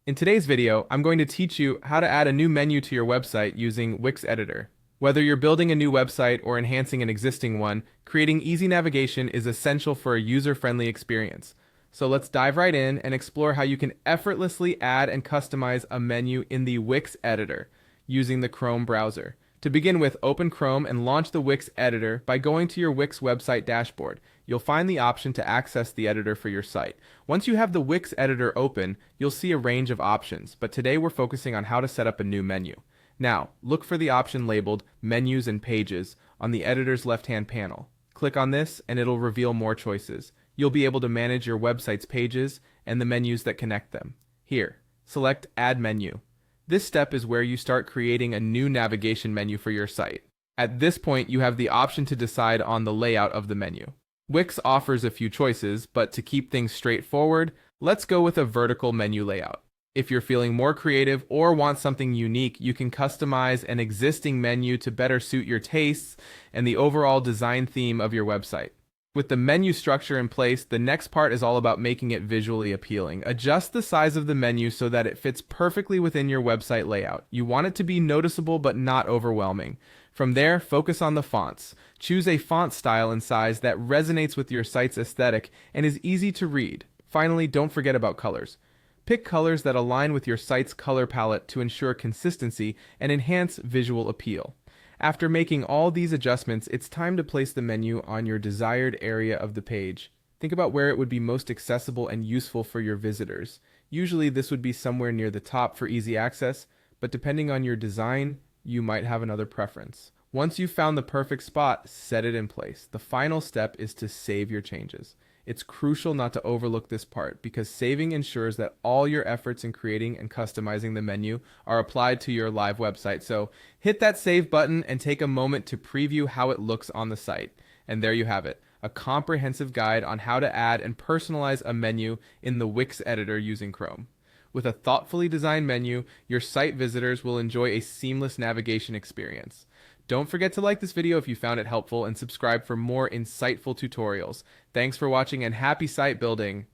In today's video, I'm going to teach you how to add a new menu to your website using Wix Editor. Whether you're building a new website or enhancing an existing one, creating easy navigation is essential for a user-friendly experience. So let's dive right in and explore how you can effortlessly add and customize a menu in the Wix Editor using the Chrome browser. To begin with, open Chrome and launch the Wix Editor by going to your Wix website dashboard. You'll find the option to access the editor for your site. Once you have the Wix Editor open, you'll see a range of options, but today we're focusing on how to set up a new menu. Now, look for the option labeled Menus and Pages on the editor's left-hand panel. Click on this and it'll reveal more choices. You'll be able to manage your website's pages and the menus that connect them. Here, select Add Menu. This step is where you start creating a new navigation menu for your site. At this point, you have the option to decide on the layout of the menu. Wix offers a few choices, but to keep things straightforward, let's go with a vertical menu layout. If you're feeling more creative or want something unique, you can customize an existing menu to better suit your tastes and the overall design theme of your website. With the menu structure in place, the next part is all about making it visually appealing. Adjust the size of the menu so that it fits perfectly within your website layout. You want it to be noticeable but not overwhelming. From there, focus on the fonts. Choose a font style and size that resonates with your site's aesthetic and is easy to read. Finally, don't forget about colors. Pick colors that align with your site's color palette to ensure consistency and enhance visual appeal. After making all these adjustments, it's time to place the menu on your desired area of the page. Think about where it would be most accessible and useful for your visitors. Usually this would be somewhere near the top for easy access, but depending on your design, you might have another preference. Once you've found the perfect spot, set it in place. The final step is to save your changes. It's crucial not to overlook this part because saving ensures that all your efforts in creating and customizing the menu are applied to your live website. So hit that save button and take a moment to preview how it looks on the site. And there you have it, a comprehensive guide on how to add and personalize a menu in the Wix Editor using Chrome. With a thoughtfully designed menu, your site visitors will enjoy a seamless navigation experience. Don't forget to like this video if you found it helpful and subscribe for more insightful tutorials. Thanks for watching and happy site building!